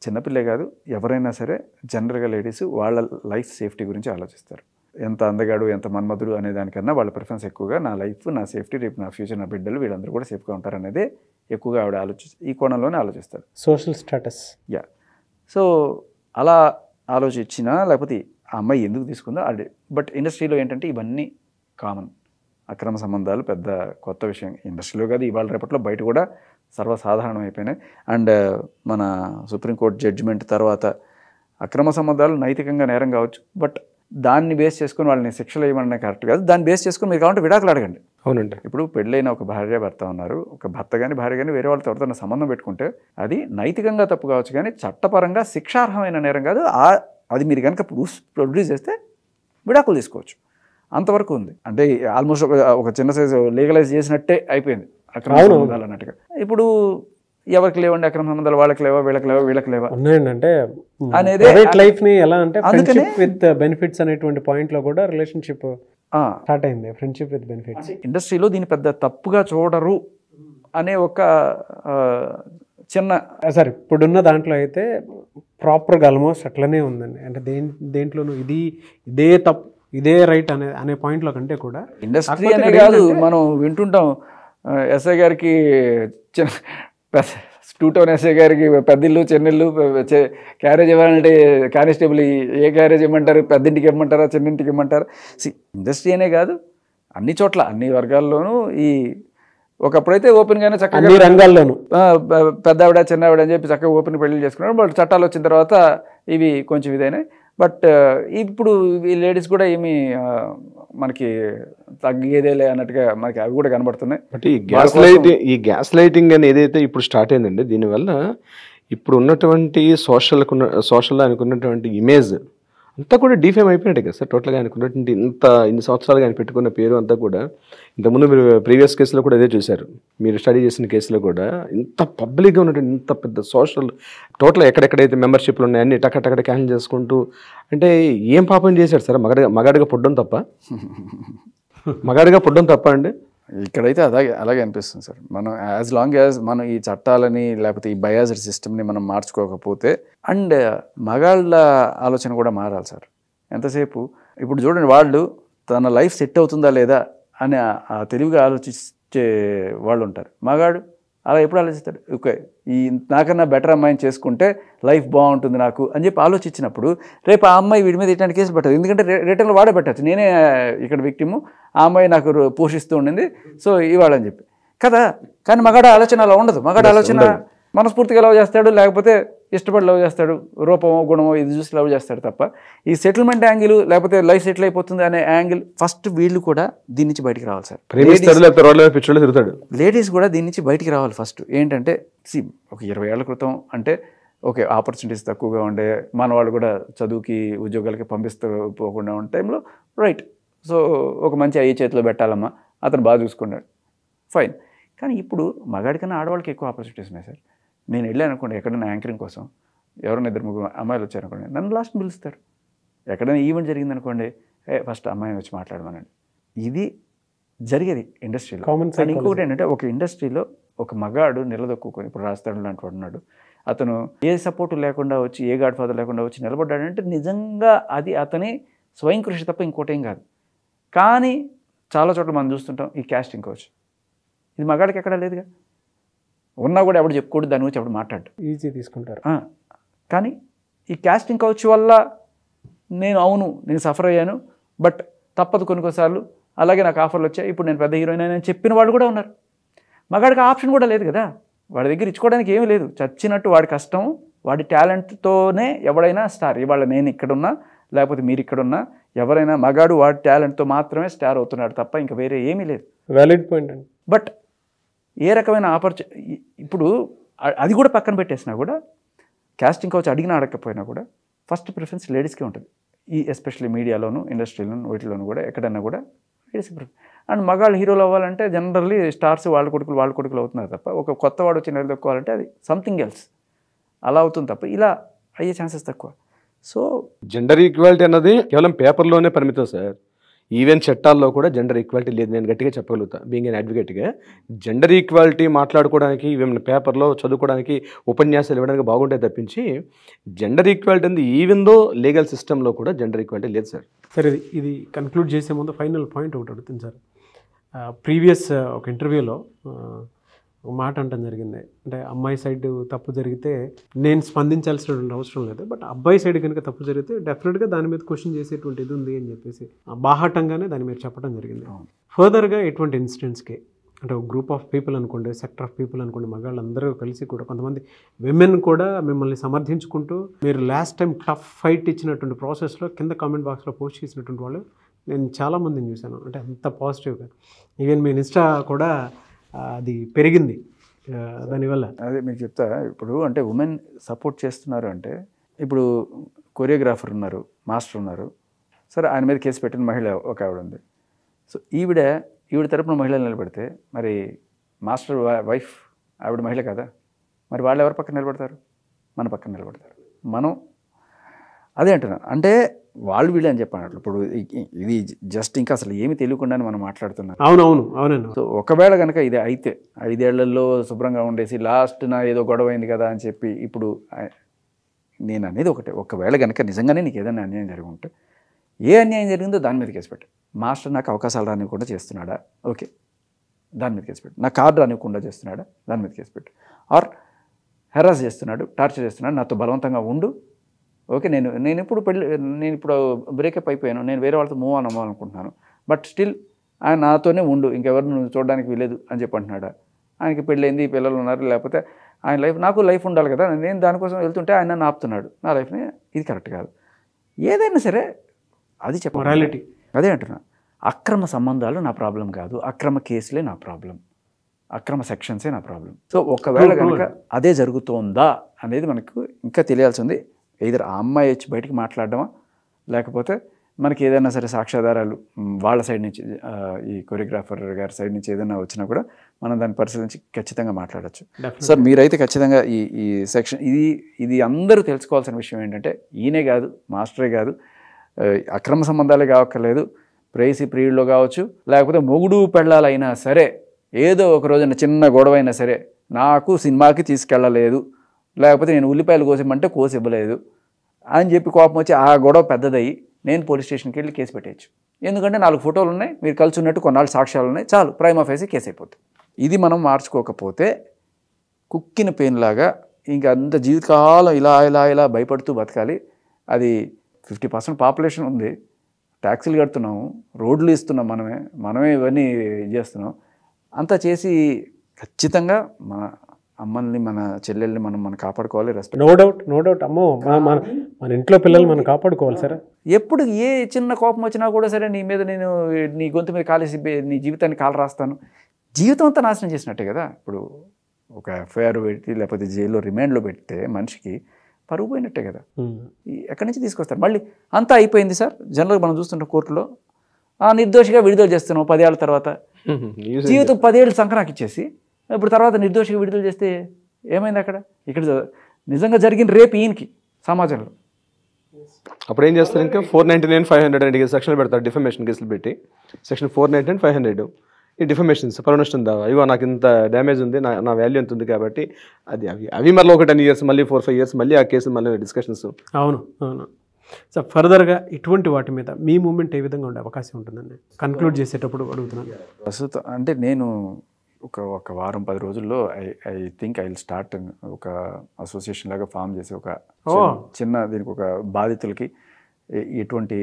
చిన్నపిల్లే కాదు, ఎవరైనా సరే జనరల్గా లేడీస్ వాళ్ళ లైఫ్ సేఫ్టీ గురించి ఆలోచిస్తారు. ఎంత అందగాడు ఎంత మన్మధుడు అనే దానికన్నా వాళ్ళ ప్రిఫరెన్స్ ఎక్కువగా నా లైఫ్, నా సేఫ్టీ, రేపు నా ఫ్యూచర్, నా బిడ్డలు వీళ్ళందరూ కూడా సేఫ్గా ఉంటారు అనేది ఎక్కువగా ఆవిడ ఈ కోణంలోనే ఆలోచిస్తారు. Social status. యా. సో అలా ఆలోచించినా లేకపోతే ఆ అమ్మాయి ఎందుకు తీసుకుందో అదే. బట్ ఇండస్ట్రీలో ఏంటంటే ఇవన్నీ కామన్. అక్రమ సంబంధాలు పెద్ద కొత్త విషయం ఇండస్ట్రీలో కాదు, ఇవాళ రేపట్లో బయట కూడా సర్వసాధారణం అయిపోయినాయి. అండ్ మన సుప్రీంకోర్టు జడ్జిమెంట్ తర్వాత అక్రమ సంబంధాలు నైతికంగా నేరం కావచ్చు, బట్ దాన్ని బేస్ చేసుకొని వాళ్ళని శిక్షలు ఇవ్వడం కరెక్ట్ కాదు. దాన్ని బేస్ చేసుకొని మీరు కావాలంటే విడాకులు అడగండి. అవునండి. ఇప్పుడు పెళ్ళైన ఒక భార్య భర్త ఉన్నారు, ఒక భర్త కానీ భార్య కానీ వేరే వాళ్ళతో ఎవరితో సంబంధం పెట్టుకుంటే అది నైతికంగా తప్పు కావచ్చు, కానీ చట్టపరంగా శిక్షార్హమైన నేరం కాదు. అది మీరు కనుక ప్రొడ్యూస్ చేస్తే విడాకులు తీసుకోవచ్చు, అంతవరకు ఉంది. అంటే ఆల్మోస్ట్ ఒక చిన్న సైజు లీగలైజ్ చేసినట్టే అయిపోయింది అక్రమ సంబంధాలు అన్నట్టుగా. ఇప్పుడు ఎవరికి లేవండి అక్రమ సంబంధాలు, వాళ్ళకి లేవా, వీళ్ళకి లేవా ఉన్నాయండి. అంటే అనేది లైఫ్ ని ఎలా అంటే ఫ్రెండ్షిప్ విత్ బెనిఫిట్స్ అనేటువంటి పాయింట్ లో కూడా రిలేషన్షిప్ స్టార్ట్ అయింది. ఫ్రెండ్షిప్ విత్ బెనిఫిట్స్ ఇండస్ట్రీలో దీన్ని పెద్ద తప్పుగా చూడరు అనే ఒక చిన్న సార్ ఇప్పుడున్న దాంట్లో అయితే ప్రాపర్గా ఆల్మోస్ట్ అట్లనే ఉందండి. అంటే దేంట్లోనూ ఇదే తప్పు ఇదే రైట్ అనే పాయింట్లో కంటే కూడా ఇండస్ట్రీ అనే కాదు, మనం వింటుంటాం ఎస్ఐ గారికి టూటౌన్ ఎస్ఐ గారికి పెద్దిల్లు చెన్నిళ్ళు క్యారేజ్ ఇవ్వాలంటే కానిస్టేబుల్ ఏ క్యారేజ్ ఇవ్వమంటారు, పెద్దింటికి ఇవ్వమంటారా, చిన్నింటికి ఇవ్వమంటారా. ఇండస్ట్రీ అనే కాదు, అన్ని చోట్ల అన్ని వర్గాల్లోనూ ఈ ఒకప్పుడైతే ఓపెన్గానే చక్కగా రంగాల్లోనూ పెద్ద ఆవిడ చిన్న ఆవిడ అని చెప్పి చక్కగా ఓపెన్ పెళ్లి చేసుకున్నారు. బట్ చట్టాలు వచ్చిన తర్వాత ఇవి కొంచెం ఇదైనాయి. బట్ ఇప్పుడు ఈ లేడీస్ కూడా ఏమి మనకి తగ్గేదేలే అన్నట్టుగా మనకి అవి కూడా కనబడుతున్నాయి. బట్ ఈ గ్యాస్ లైటింగ్ అని ఏదైతే ఇప్పుడు స్టార్ట్ అయిందండి, దీనివల్ల ఇప్పుడు ఉన్నటువంటి సోషల్ అనుకున్నటువంటి ఇమేజ్ అంతా కూడా డిఫేమ్ అయిపోయినట్టే కదా సార్. టోటల్గా అనుకున్నటువంటి ఇన్ని సంవత్సరాలుగా ఆయన పెట్టుకున్న పేరు అంతా కూడా, ఇంతకుముందు మీరు ప్రీవియస్ కేసులో కూడా అదే చూశారు, మీరు స్టడీ చేసిన కేసులో కూడా ఇంత పబ్లిక్గా ఉన్నటువంటి ఇంత పెద్ద సోషల్ టోటల్ ఎక్కడెక్కడైతే మెంబర్షిప్లు ఉన్నాయి అన్ని టక్కడ క్యాన్సిల్ చేసుకుంటూ, అంటే ఏం పాపం చేశాడు సార్? మగాడిగా పుట్టడం తప్ప? మగాడిగా పుట్టడం తప్ప అండి? ఇక్కడైతే అలాగే అనిపిస్తుంది సార్. మనం యాజ్ లాంగ్ యాజ్ మనం ఈ చట్టాలని లేకపోతే ఈ బయాస్డ్ సిస్టమ్ని మనం మార్చుకోకపోతే, అండ్ మగాళ్ళ ఆలోచన కూడా మారాలి సార్. ఎంతసేపు ఇప్పుడు చూడండి, వాళ్ళు తన లైఫ్ సెట్ అవుతుందా లేదా అని ఆ తెలివిగా ఆలోచించే వాళ్ళు ఉంటారు. మగాడు అలా ఎప్పుడు ఆలోచిస్తాడు, ఓకే ఈ నాకన్నా బెటర్ అమ్మాయిని చేసుకుంటే లైఫ్ బాగుంటుంది నాకు అని చెప్పి ఆలోచించినప్పుడు రేపు ఆ అమ్మాయి వీడి మీద ఇట్లాంటి కేసులు పెట్టదు. ఎందుకంటే రిటర్న్లో వాడే పెట్టచ్చు, నేనే ఇక్కడ విక్టిము, ఆ అమ్మాయి నాకు పోషిస్తూ ఉండింది, సో ఇవాళని చెప్పి కదా. కానీ మగాడ ఆలోచన అలా ఉండదు. మగాడ ఆలోచన మనస్ఫూర్తిగా లవ్ చేస్తాడు, లేకపోతే ఇష్టపడి లవ్ చేస్తాడు, రూపమో గుణమో ఇది చూసి లవ్ చేస్తాడు తప్ప ఈ సెటిల్మెంట్ యాంగిల్ లేకపోతే లైఫ్ సెటిల్ అయిపోతుంది అనే యాంగిల్ ఫస్ట్ వీళ్ళు కూడా దీని నుంచి బయటికి రావాలి సార్. లేడీస్ కూడా దీని నుంచి బయటికి రావాలి ఫస్ట్. ఏంటంటే ఒక 20 ఏళ్ల క్రితం అంటే ఓకే ఆపర్చునిటీస్ తక్కువగా ఉండే, మన వాళ్ళు కూడా చదువుకి ఉద్యోగాలకి పంపిస్తూ పోకుండా ఉన్న టైంలో రైట్, సో ఒక మంచి అయ్యే చేతిలో పెట్టాలమ్మా, అతను బాగా చూసుకున్నాడు, ఫైన్. కానీ ఇప్పుడు మగాడికన్నా ఆడవాళ్ళకి ఎక్కువ ఆపర్చునిటీస్ ఉన్నాయి సార్. నేను వెళ్ళాను అనుకోండి ఎక్కడైనా యాంకరింగ్ కోసం, ఎవరైనా 2-3 అమ్మాయిలు వచ్చారనుకోండి, నన్ను లాస్ట్ పిలుస్తారు. ఎక్కడైనా ఈవెంట్ జరిగిందనుకోండి, ఫస్ట్ అమ్మాయిని వచ్చి మాట్లాడమనండి. ఇది జరిగేది ఇండస్ట్రీలో. అండ్ ఇంకొకటి ఏంటంటే, ఒక ఇండస్ట్రీలో ఒక మగాడు నిలదొక్కుని, ఇప్పుడు రాస్తాడు లాంటి వాడు ఉన్నాడు, అతను ఏ సపోర్టు లేకుండా వచ్చి, ఏ గాడ్ ఫాదర్ లేకుండా వచ్చి నిలబడ్డాడంటే నిజంగా అది అతని స్వయం కృషి తప్ప ఇంకోటేం కాదు. కానీ చాలా చోట్ల మనం చూస్తుంటాం ఈ క్యాస్టింగ్ కోచ్, ఇది మగాడికి ఎక్కడా లేదుగా. ఉన్నా కూడా ఎవడు చెప్పుకోడు, దాని గురించి ఎవడు మాట్లాడు. ఈజీ తీసుకుంటారు. కానీ ఈ కాస్టింగ్ కౌచ్ వల్ల నేను సఫర్ అయ్యాను, బట్ తప్పదు కొన్నిసార్లు, అలాగే నాకు ఆఫర్లు వచ్చాయి, ఇప్పుడు నేను పెద్ద హీరోయిన్ అని చెప్పిన వాళ్ళు కూడా ఉన్నారు. మగాడికి ఆప్షన్ కూడా లేదు కదా, వాడి దగ్గర ఇచ్చుకోవడానికి ఏమీ లేదు. చచ్చినట్టు వాడి కష్టం, వాడి టాలెంట్తోనే ఎవడైనా స్టార్. ఇవాళ నేను ఇక్కడున్నా, లేకపోతే మీరు ఇక్కడున్నా, ఎవరైనా మగాడు వాడి టాలెంట్తో మాత్రమే స్టార్ అవుతున్నాడు తప్ప ఇంకా వేరే ఏమీ లేదు. వ్యాలిడ్ పాయింట్ అండి. బట్ ఏ రకమైన ఇప్పుడు అది కూడా పక్కన పెట్టేసినా కూడా, కాస్టింగ్ కౌచ్ అడిగినా అడగకపోయినా కూడా ఫస్ట్ ప్రిఫరెన్స్ లేడీస్కే ఉంటుంది. ఈ ఎస్పెషల్లీ మీడియాలోను, ఇండస్ట్రీలోను, వీటిలోను కూడా ఎక్కడన్నా కూడా లేడీస్కి ప్రిఫరెన్స్. అండ్ మగాళ్ళు హీరోలు అవ్వాలంటే జనరల్లీ స్టార్స్ వాళ్ళ కొడుకులు అవుతున్నారు తప్ప, ఒక కొత్త వాడు వచ్చి నిలదొక్కోవాలంటే అది సంథింగ్ ఎల్స్ అలా అవుతుంది తప్ప ఇలా అయ్యే ఛాన్సెస్ తక్కువ. సో జెండర్ ఈక్వాలిటీ అన్నది కేవలం పేపర్లోనే పరిమితం సార్. ఈవెన్ చట్టాల్లో కూడా జెండర్ ఈక్వాలిటీ లేదు. నేను గట్టిగా చెప్పగలుగుతా బీయింగ్ ఎన్ అడ్వకేట్గా. జెండర్ ఈక్వాలిటీ మాట్లాడుకోవడానికి, ఈవెన్ పేపర్లో చదువుకోవడానికి, ఉపన్యాసాలు ఇవ్వడానికి బాగుంటాయి తప్పించి జెండర్ ఈక్వాలిటీ అనేది ఈవెన్ దో లీగల్ సిస్టంలో కూడా జెండర్ ఈక్వాలిటీ లేదు సార్. సార్ ఇది కన్క్లూడ్ చేసే ముందు ఫైనల్ పాయింట్ ఒకటి అడుగుతుంది సార్. ప్రీవియస్ ఒక ఇంటర్వ్యూలో ఒక మాట అంటం జరిగింది, అంటే అమ్మాయి సైడ్ తప్పు జరిగితే నేను స్పందించాల్సినటువంటి అవసరం లేదు, బట్ అబ్బాయి సైడ్ కనుక తప్పు జరిగితే డెఫినెట్గా దాని మీద క్వశ్చన్ చేసేటువంటి ఇది ఉంది అని చెప్పేసి బాహాటంగానే దాని మీద చెప్పడం జరిగింది. ఫర్దర్గా ఎటువంటి ఇన్సిడెంట్స్కి, అంటే ఒక గ్రూప్ ఆఫ్ పీపుల్ అనుకోండి, సెక్టర్ ఆఫ్ పీపుల్ అనుకోండి, మగాళ్ళందరూ కలిసి కూడా కొంతమంది విమెన్ కూడా మిమ్మల్ని సమర్థించుకుంటూ మీరు లాస్ట్ టైం టఫ్ ఫైట్ ఇచ్చినటువంటి ప్రాసెస్లో కింద కామెంట్ బాక్స్లో పోస్ట్ చేసినటువంటి వాళ్ళు నేను చాలామందిని చూశాను. అంటే అంత పాజిటివ్గా, ఈవెన్ మీ ఇన్స్టా కూడా అది పెరిగింది దానివల్ల. అదే మీకు చెప్తా. ఇప్పుడు అంటే ఉమెన్ సపోర్ట్ చేస్తున్నారు అంటే, ఇప్పుడు కొరియోగ్రాఫర్ ఉన్నారు, మాస్టర్ ఉన్నారు, సరే ఆయన మీద కేసు పెట్టిన మహిళ ఒక ఆవిడ ఉంది. సో ఈవిడ తరపున మహిళలు నిలబెడితే మరి మాస్టర్ వైఫ్ ఆవిడ మహిళ కదా, మరి వాళ్ళు ఎవరి పక్కన నిలబడతారు? మన పక్కన నిలబడతారు. మనం అదే అంటున్నాను. అంటే వాళ్ళు వీళ్ళు అని చెప్పాను. ఇప్పుడు ఇది జస్ట్ ఇంకా అసలు ఏమి తెలియకుండానే మనం మాట్లాడుతున్నాం. అవునండి. సో ఒకవేళ కనుక ఇది అయితే 5 ఏళ్లలో శుభ్రంగా ఉండేసి లాస్ట్ నా ఏదో గొడవ అయింది కదా అని చెప్పి, ఇప్పుడు నేను అనేది ఒకటే, ఒకవేళ కనుక నిజంగానే నీకు ఏదైనా అన్యాయం జరిగి ఉంటే, ఏ అన్యాయం జరిగిందో దాని మీద కేసు పెట్టు. మాస్టర్ నాకు అవకాశాలు రానివ్వకుండా చేస్తున్నాడా, ఓకే, దాని మీద కేసు పెట్టు. నా కార్డు రానివ్వకుండా చేస్తున్నాడా, దాని మీద కేసు పెట్టు. ఆర్ హెరాస్ చేస్తున్నాడు, టార్చర్ చేస్తున్నాడు, నాతో బలవంతంగా ఉండు, ఓకే, నేను ఇప్పుడు బ్రేకప్ అయిపోయాను, నేను వేరే వాళ్ళతో మూవ్ ఆన్ అవ్వాలనుకుంటున్నాను, బట్ స్టిల్ ఆయన నాతోనే ఉండు, ఇంకెవరు నువ్వు చూడడానికి వీలేదు అని చెప్పి అంటున్నాడా? ఆయనకి పెళ్ళైంది, పిల్లలు ఉన్నారు, లేకపోతే ఆయన లైఫ్, నాకు లైఫ్ ఉండాలి కదా, నేను దానికోసం వెళ్తుంటే ఆయన నన్ను ఆపుతున్నాడు నా లైఫ్ని, ఇది కరెక్ట్ కాదు. ఏదైనా సరే అది చెప్పాలి. అదే అంటున్నా, అక్రమ సంబంధాలు నా ప్రాబ్లం కాదు, అక్రమ కేసులే నా ప్రాబ్లం, అక్రమ సెక్షన్సే నా ప్రాబ్లం. సో ఒకవేళ కనుక అదే జరుగుతోందా అనేది మనకు ఇంకా తెలియాల్సింది. either ఆ అమ్మాయి వచ్చి బయటికి మాట్లాడడమా, లేకపోతే మనకి ఏదైనా సరే సాక్ష్యాధారాలు వాళ్ళ సైడ్ నుంచి, ఈ కొరియోగ్రాఫర్ గారి సైడ్ నుంచి ఏదైనా వచ్చినా కూడా మనం దాన్ని పరిశీలించి ఖచ్చితంగా మాట్లాడచ్చు. సార్ మీరైతే ఖచ్చితంగా ఈ సెక్షన్ ఇది అందరూ తెలుసుకోవాల్సిన విషయం ఏంటంటే, ఈయనే కాదు, మాస్టరే కాదు, అక్రమ సంబంధాలే కావక్కర్లేదు, ప్రేయసి ప్రియుల్లో కావచ్చు, లేకపోతే మొగుడు పెళ్ళాలైనా సరే, ఏదో ఒక రోజున చిన్న గొడవ అయినా సరే, నాకు సినిమాకి తీసుకెళ్ళలేదు, లేకపోతే నేను ఉల్లిపాయలు కోసేమంటే కోసి ఇవ్వలేదు అని చెప్పి కోపం వచ్చి ఆ గొడవ పెద్దదయ్యి నేను పోలీస్ స్టేషన్కి వెళ్ళి కేసు పెట్టేయచ్చు. ఎందుకంటే 4 ఫోటోలు ఉన్నాయి, మీరు కలిసి ఉన్నట్టు కొన్నాళ్ళు సాక్ష్యాలు ఉన్నాయి, చాలు, ప్రైమా ఫేసి కేసు అయిపోతుంది. ఇది మనం మార్చుకోకపోతే కుక్కిన పెయిన్లాగా ఇంకా అంత జీవితకాలం ఇలా భయపడుతూ బతకాలి. అది 50% పాపులేషన్ ఉంది, ట్యాక్సీలు కడుతున్నాము, రోడ్లు ఇస్తున్నాం, మనమే ఇవన్నీ చేస్తున్నాం. అంతా చేసి ఖచ్చితంగా మన అమ్మల్ని, మన చెల్లెల్ని మనం కాపాడుకోవాలి. రెస్పెక్ట్. నో డౌట్ అమ్మో, మన ఇంట్లో పిల్లలు మనం కాపాడుకోవాలి సార్. ఎప్పుడు ఏ చిన్న కోపం వచ్చినా కూడా సరే నీ మీద నీ గొంతు మీద కాలేసి నీ జీవితాన్ని కాలు రాస్తాను, జీవితం అంతా నాశనం చేసినట్టే కదా. ఇప్పుడు ఒక ఎఫ్ఐఆర్ పెట్టి లేకపోతే జైల్లో రిమాండ్లో పెడితే మనిషికి పరుగు పోయినట్టే కదా. ఎక్కడి నుంచి తీసుకొస్తారు? మళ్ళీ అంతా అయిపోయింది సార్. జనరల్గా మనం చూస్తుంటాం కోర్టులో నిర్దోషిగా విడుదల చేస్తున్నాం 10 ఏళ్ళ తర్వాత, జీవితం 10 ఏళ్ళు సంక్రాంతి ఇచ్చేసి ఇప్పుడు తర్వాత నిర్దోషిగా విడుదల చేస్తే ఏమైంది అక్కడ? ఇక్కడ నిజంగా జరిగిన రేపు ఈయనకి సమాజంలో అప్పుడు ఏం చేస్తారు? ఇంకా 499, 500 అనే సెక్షన్లు పెడతారు, డిఫమేషన్ కేసులు పెట్టి. సెక్షన్ 499, 500 ఈ డిఫమేషన్స్, పరనష్టం దావా, ఇవో నాకు ఇంత డ్యామేజ్ ఉంది, నా వాల్యూ ఎంత ఉంది కాబట్టి అవి మళ్ళీ ఒక 10 years, మళ్ళీ 4-5 years మళ్ళీ ఆ కేసు మళ్ళీ డిస్కషన్స్. అవును. సార్ ఫర్దర్గా ఇటువంటి వాటి మీద మీ మూమెంట్ ఏ విధంగా ఉండే అవకాశం ఉంటుందండి? కన్క్లూడ్ చేసేటప్పుడు అడుగుతున్నాను. ప్రస్తుతం అంటే నేను ఒక వారం 10 రోజుల్లో I think I will start ఒక అసోసియేషన్ లాగా ఫామ్ చేసి ఒక చిన్న దీనికి ఒక బాధితులకి ఎటువంటి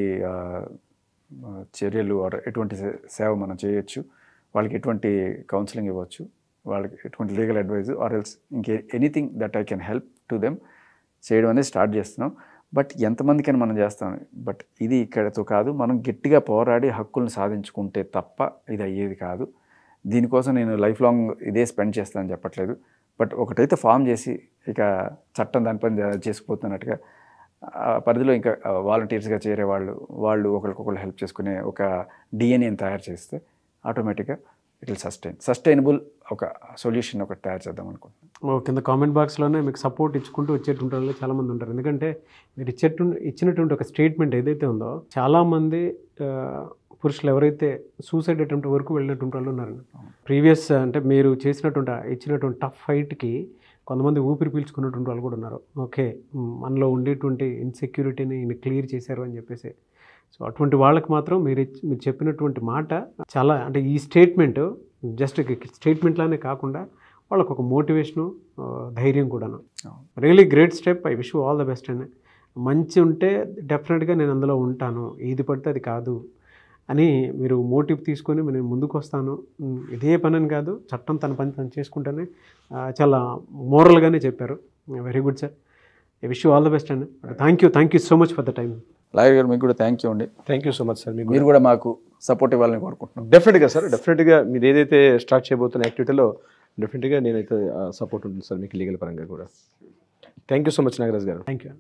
చర్యలు ఎటువంటి సేవ మనం చేయొచ్చు, వాళ్ళకి ఎటువంటి కౌన్సిలింగ్ ఇవ్వచ్చు, వాళ్ళకి ఎటువంటి legal advice or else anything that I can help to them చేయడం అనేది స్టార్ట్ చేస్తున్నాం. బట్ ఎంతమందికైనా మనం చేస్తాం, బట్ ఇది ఇక్కడతో కాదు, మనం గట్టిగా పోరాడి హక్కులను సాధించుకుంటే తప్ప ఇది అయ్యేది కాదు. దీనికోసం నేను లైఫ్ లాంగ్ ఇదే స్పెండ్ చేస్తానని చెప్పట్లేదు. బట్ ఒకటైతే ఫామ్ చేసి ఇక చట్టం దాని పని చేసుకుపోతున్నట్టుగా పరిధిలో ఇంకా వాలంటీర్స్గా చేరే వాళ్ళు ఒకరికొకరు హెల్ప్ చేసుకునే ఒక డిఎన్ఏని తయారు చేస్తే ఆటోమేటిక్గా ఇట్ విల్ సస్టైనబుల్ ఒక సొల్యూషన్ ఒకటి తయారు చేద్దాం అనుకుంటున్నాను. కింద కామెంట్ బాక్స్లోనే మీకు సపోర్ట్ ఇచ్చుకుంటూ వచ్చేటువంటి వాళ్ళు చాలామంది ఉంటారు. ఎందుకంటే మీరు ఇచ్చినటువంటి ఒక స్టేట్మెంట్ ఏదైతే ఉందో, చాలామంది పురుషులు ఎవరైతే సూసైడ్ అటెంప్ట్ వరకు వెళ్ళినటువంటి వాళ్ళు ఉన్నారండి. ప్రీవియస్ అంటే మీరు ఇచ్చినటువంటి టఫ్ ఫైట్కి కొంతమంది ఊపిరి పీల్చుకున్నటువంటి వాళ్ళు కూడా ఉన్నారు. ఓకే, మనలో ఉండేటువంటి ఇన్సెక్యూరిటీని క్లియర్ చేశారు అని చెప్పేసి. సో అటువంటి వాళ్ళకి మాత్రం మీరు చెప్పినటువంటి మాట చాలా, అంటే ఈ స్టేట్మెంట్ జస్ట్ స్టేట్మెంట్లానే కాకుండా వాళ్ళకు ఒక మోటివేషను, ధైర్యం కూడాను. Really great step. I wish you all the best అండి. మంచి ఉంటే డెఫినెట్గా నేను అందులో ఉంటాను, ఏది పడితే అది కాదు అని మీరు మోటివ్ తీసుకొని నేను ముందుకు వస్తాను, ఇదే పని అని కాదు, చట్టం తన పని తను చేసుకుంటానే చాలా మోరల్గానే చెప్పారు. Very good sir. I wish you all the best అండి. Thank you so much for the time. Lawyer గారు మీకు కూడా థ్యాంక్ యూ అండి. Thank you so much sir. మీరు కూడా మాకు సపోర్ట్ ఇవ్వాలని కోరుకుంటున్నాం. డెఫినెట్గా సార్, డెఫినెట్గా మీరు ఏదైతే స్టార్ట్ చేయబోతున్న యాక్టివిటీలో డెఫినెట్గా నేనైతే సపోర్ట్ ఉంటుంది సార్ మీకు లీగల్ పరంగా కూడా. Thank you so much Nagaraj గారు. Thank you.